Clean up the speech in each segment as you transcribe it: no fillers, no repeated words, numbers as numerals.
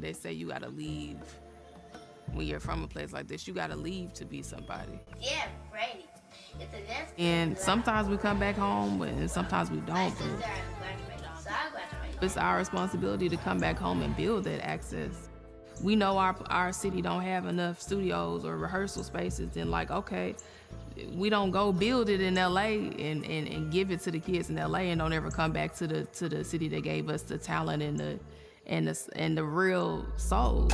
They say you gotta leave when you're from a place like this. You gotta leave to be somebody. Yeah, right. And sometimes we come back home, and sometimes we don't. But it's our responsibility to come back home and build that access. We know our city don't have enough studios or rehearsal spaces. Then like, okay, we don't go build it in LA and give it to the kids in LA and don't ever come back to the city that gave us the talent and the real soul.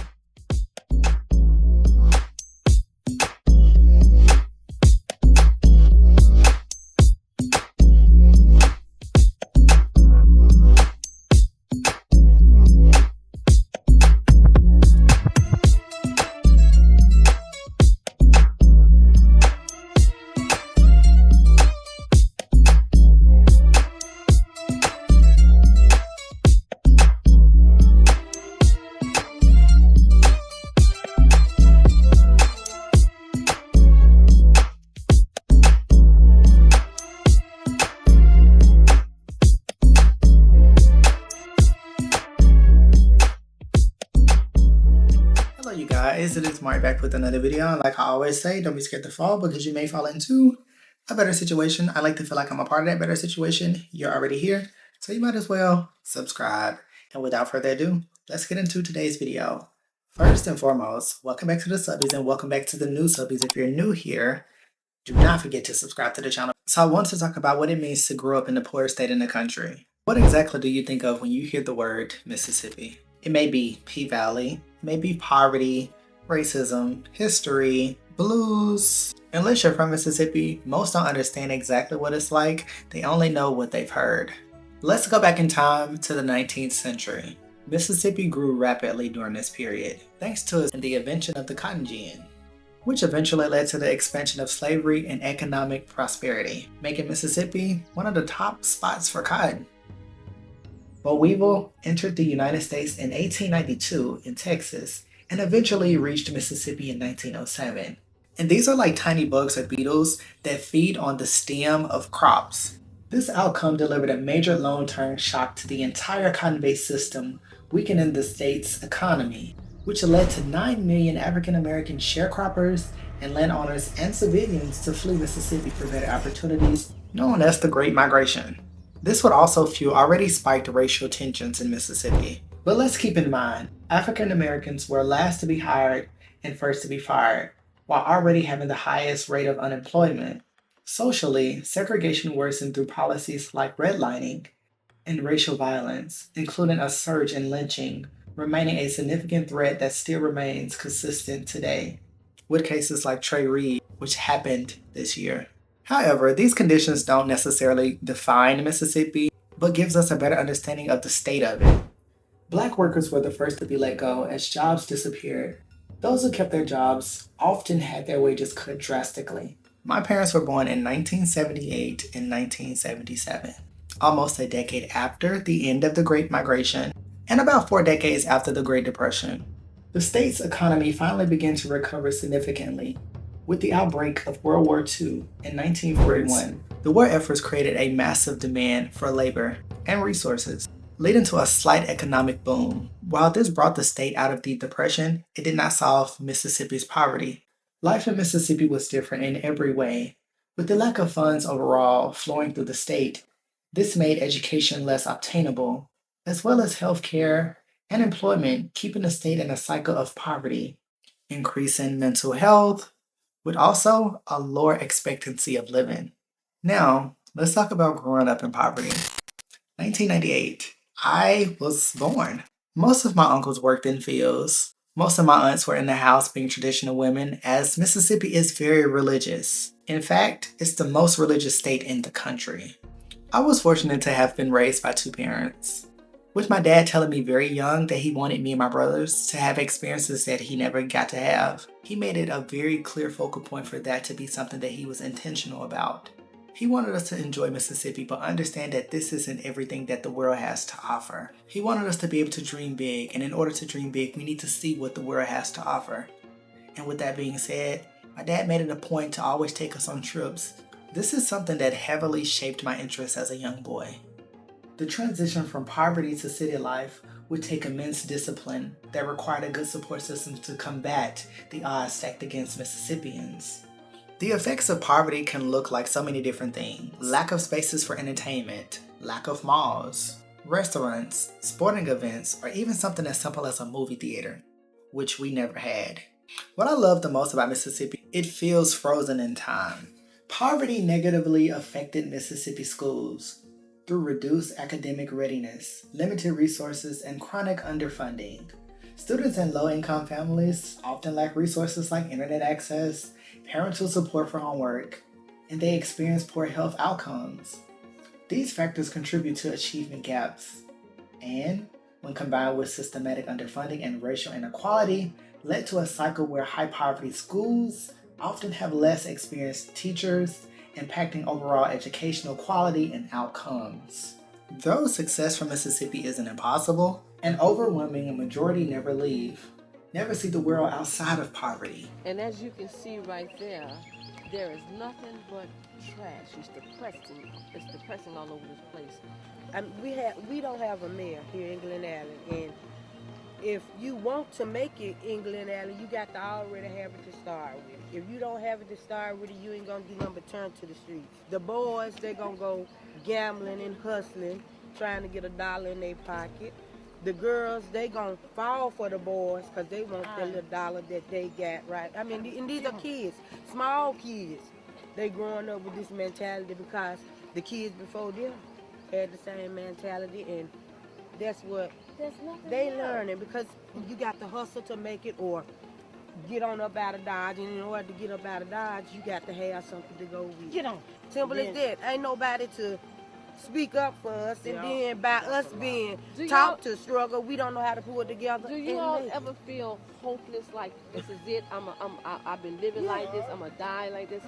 Hello you guys, it is Mark back with another video. And like I always say, don't be scared to fall because you may fall into a better situation. I like to feel like I'm a part of that better situation. You're already here, so you might as well subscribe. And without further ado, let's get into today's video. First and foremost, welcome back to the subbies and welcome back to the new subbies. If you're new here, do not forget to subscribe to the channel. So I want to talk about what it means to grow up in the poorest state in the country. What exactly do you think of when you hear the word Mississippi? It may be P-Valley, it may be poverty, racism, history, blues. Unless you're from Mississippi, most don't understand exactly what it's like. They only know what they've heard. Let's go back in time to the 19th century. Mississippi grew rapidly during this period, thanks to the invention of the cotton gin, which eventually led to the expansion of slavery and economic prosperity, making Mississippi one of the top spots for cotton. Boll Weevil entered the United States in 1892 in Texas and eventually reached Mississippi in 1907. And these are like tiny bugs or beetles that feed on the stem of crops. This outcome delivered a major long-term shock to the entire cotton-based system, weakening the state's economy, which led to 9 million African American sharecroppers and landowners and civilians to flee Mississippi for better opportunities, known as the Great Migration. This would also fuel already spiked racial tensions in Mississippi. But let's keep in mind, African Americans were last to be hired and first to be fired, while already having the highest rate of unemployment. Socially, segregation worsened through policies like redlining and racial violence, including a surge in lynching, remaining a significant threat that still remains consistent today, with cases like Trey Reed, which happened this year. However, these conditions don't necessarily define Mississippi, but gives us a better understanding of the state of it. Black workers were the first to be let go as jobs disappeared. Those who kept their jobs often had their wages cut drastically. My parents were born in 1978 and 1977, almost a decade after the end of the Great Migration, and about 4 decades after the Great Depression. The state's economy finally began to recover significantly. With the outbreak of World War II in 1941, the war efforts created a massive demand for labor and resources, leading to a slight economic boom. While this brought the state out of the Depression, it did not solve Mississippi's poverty. Life in Mississippi was different in every way. With the lack of funds overall flowing through the state, this made education less obtainable, as well as healthcare and employment, keeping the state in a cycle of poverty, increasing mental health, with also a lower expectancy of living. Now, let's talk about growing up in poverty. 1998, I was born. Most of my uncles worked in fields. Most of my aunts were in the house being traditional women, as Mississippi is very religious. In fact, it's the most religious state in the country. I was fortunate to have been raised by 2 parents, with my dad telling me very young that he wanted me and my brothers to have experiences that he never got to have. He made it a very clear focal point for that to be something that he was intentional about. He wanted us to enjoy Mississippi, but understand that this isn't everything that the world has to offer. He wanted us to be able to dream big, and in order to dream big, we need to see what the world has to offer. And with that being said, my dad made it a point to always take us on trips. This is something that heavily shaped my interest as a young boy. The transition from poverty to city life would take immense discipline that required a good support system to combat the odds stacked against Mississippians. The effects of poverty can look like so many different things. Lack of spaces for entertainment, lack of malls, restaurants, sporting events, or even something as simple as a movie theater, which we never had. What I love the most about Mississippi, it feels frozen in time. Poverty negatively affected Mississippi schools through reduced academic readiness, limited resources, and chronic underfunding. Students in low-income families often lack resources like internet access, parental support for homework, and they experience poor health outcomes. These factors contribute to achievement gaps, and when combined with systematic underfunding and racial inequality, led to a cycle where high-poverty schools often have less experienced teachers, impacting overall educational quality and outcomes. Though success for Mississippi isn't impossible, an overwhelming majority never leave, never see the world outside of poverty. And as you can see right there, there is nothing but trash. It's depressing. It's depressing all over this place. We don't have a mayor here in Glen Allen, and if you want to make it in Glen Allen, you got to already have it to start with. If you don't have it to start with, you ain't gonna do nothing but turn to the streets. The boys, they gonna go gambling and hustling, trying to get $1 in their pocket. The girls, they gonna fall for the boys because they want that little dollar that they got, right? I mean, and these are kids, small kids. They growing up with this mentality because the kids before them had the same mentality, and that's what they learning, because you got to hustle to make it or get on up out of Dodge, and in order to get up out of Dodge, you got to have something to go with. Get on. Simple as that. Ain't nobody to speak up for us, and then by us being taught to struggle, we don't know how to pull it together. Do you all ever feel hopeless, like this is it? I've been living like this. I'm gonna die like this.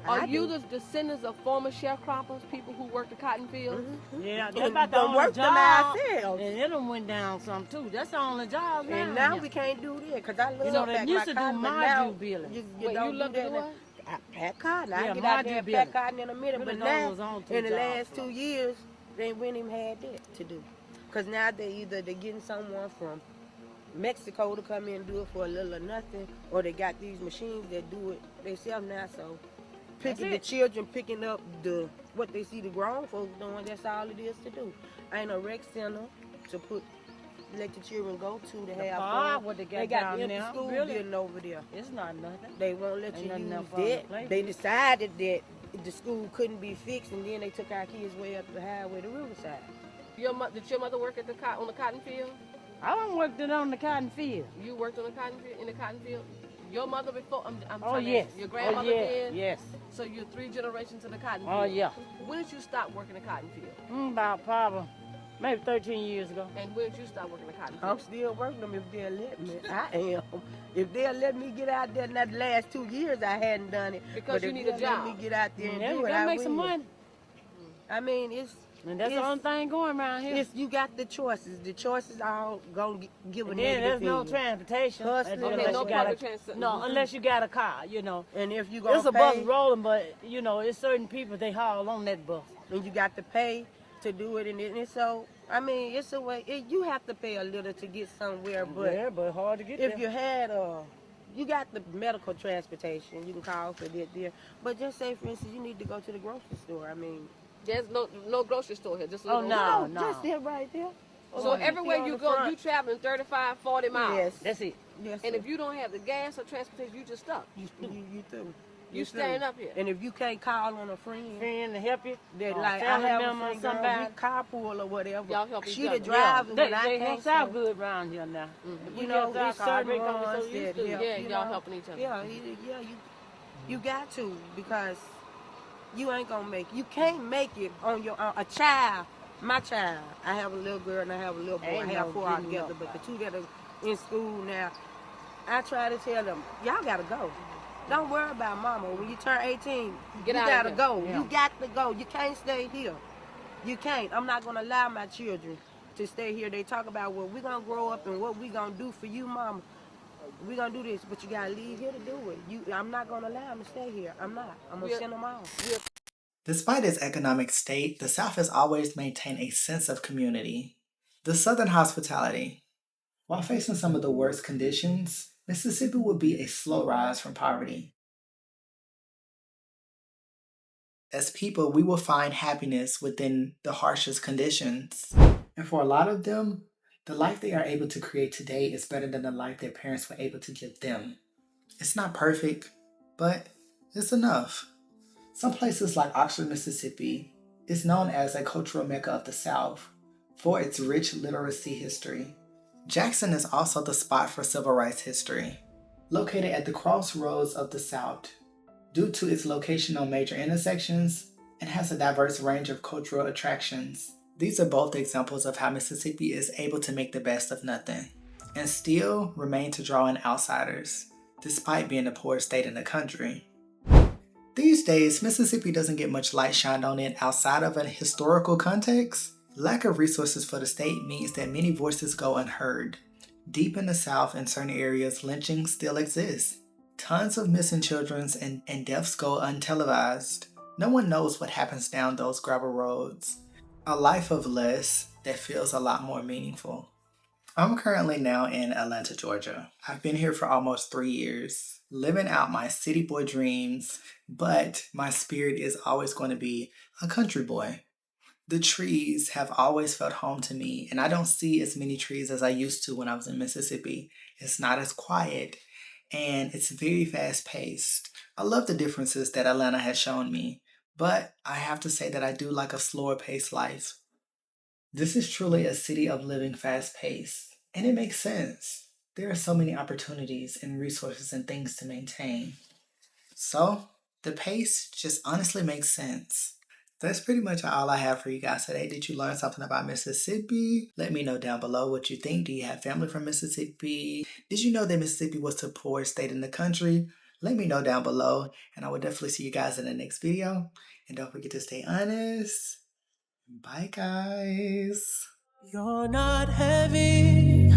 Are you the descendants of former sharecroppers, people who worked the cotton fields? Yeah, that's about the only job. And it done went down some too. That's the only job now. And now we can't do that because I love they back used my to do cotton, but my now due billing. you don't love do to do that. what? I pack cotton. Yeah, I get my out there due and billing. pack cotton in a minute, Really but those now was on two in the jobs, last 2 years, we ain't even had that to do. Because now they're getting someone from Mexico to come in and do it for a little or nothing, or they got these machines that do it themselves now. So picking the children, picking up what they see the grown folks doing, that's all it is to do. Ain't a rec center to let the children go to have fun. What they got down the empty there, school really? building over there. It's not nothing. They won't let you Ain't use nothing for 'em to play that. They with. decided that the school couldn't be fixed, and then they took our kids way up the highway to Riverside. Did your mother work on the cotton field? I done worked it on the cotton field. You worked on the cotton field, in the cotton field? Your mother before? I'm Oh trying to yes. ask, your grandmother oh, yeah. did? Yes. So you're 3 generations in the cotton field. Oh yeah. When did you stop working the cotton field? About probably maybe 13 years ago. And when did you stop working the cotton field? I'm still working them if they'll let me. I am. If they'll let me get out there, not the last 2 years I hadn't done it. Because but you if need a they'll job. Let me get out there and Yeah, do you it. gotta I make some will. money. I mean, it's And that's the only thing going around here. you got the choices. The choices all gonna give a And then negative there's no feeling. transportation. Hustling. unless Okay, you no got public a, transit. no, unless you got a car, you know. And if you gonna It's a pay, bus rolling, but you know, it's certain people they haul on that bus. and you got to pay to do it, and so I mean, it's a way. You have to pay a little to get somewhere, but Yeah, but hard to get if there. you had you got the medical transportation, you can call for that there. But just say, for instance, you need to go to the grocery store. I mean, There's no grocery store here. Just a Oh, little no. just there right there. So Or everywhere on you the go, front. you traveling 35, 40 miles. Yes, That's it. yes. And if you don't have the gas or transportation, you just stuck. you through. You staying up here. And if you can't call on a friend, Friend to help you. that or like I family have a member or friend, girl, somebody. we carpool or whatever. Y'all help each She other. the driver They when I can't. helps out good around here now. You know, there's certain ones that help. Yeah, you y'all know. helping each other. Yeah, you got to, because you ain't gonna make. You can't make it on your own. A child, my child. I have a little girl and I have a little boy. Ain't I have no 4 getting altogether, up. but the 2 that are in school now, I try to tell them, y'all gotta go. Don't worry about mama. When you turn 18, Get you out of gotta here. go. Yeah. You got to go. You can't stay here. You can't. I'm not gonna allow my children to stay here. They talk about, well, we're gonna grow up and what we gonna do for you, mama. We're gonna do this, but you gotta leave here to do it. I'm not gonna allow them to stay here. I'm not. I'm gonna send them out. Despite its economic state, the South has always maintained a sense of community. The Southern hospitality. While facing some of the worst conditions, Mississippi will be a slow rise from poverty. As people, we will find happiness within the harshest conditions. And for a lot of them, the life they are able to create today is better than the life their parents were able to give them. It's not perfect, but it's enough. Some places like Oxford, Mississippi, is known as a cultural mecca of the South for its rich literacy history. Jackson is also the spot for civil rights history. Located at the crossroads of the South, due to its location on major intersections, it has a diverse range of cultural attractions. These are both examples of how Mississippi is able to make the best of nothing and still remain to draw in outsiders, despite being the poorest state in the country. These days, Mississippi doesn't get much light shined on it outside of a historical context. Lack of resources for the state means that many voices go unheard. Deep in the South, in certain areas, lynching still exists. Tons of missing children and deaths go untelevised. No one knows what happens down those gravel roads. A life of less that feels a lot more meaningful. I'm currently now in Atlanta, Georgia. I've been here for almost 3 years, living out my city boy dreams, but my spirit is always going to be a country boy. The trees have always felt home to me, and I don't see as many trees as I used to when I was in Mississippi. It's not as quiet, and it's very fast paced. I love the differences that Atlanta has shown me, but I have to say that I do like a slower paced life. This is truly a city of living fast paced, and it makes sense. There are so many opportunities and resources and things to maintain. So, the pace just honestly makes sense. That's pretty much all I have for you guys today. Did you learn something about Mississippi? Let me know down below what you think. Do you have family from Mississippi? Did you know that Mississippi was the poorest state in the country? Let me know down below, and I will definitely see you guys in the next video. And don't forget to stay honest. Bye, guys. You're not heavy.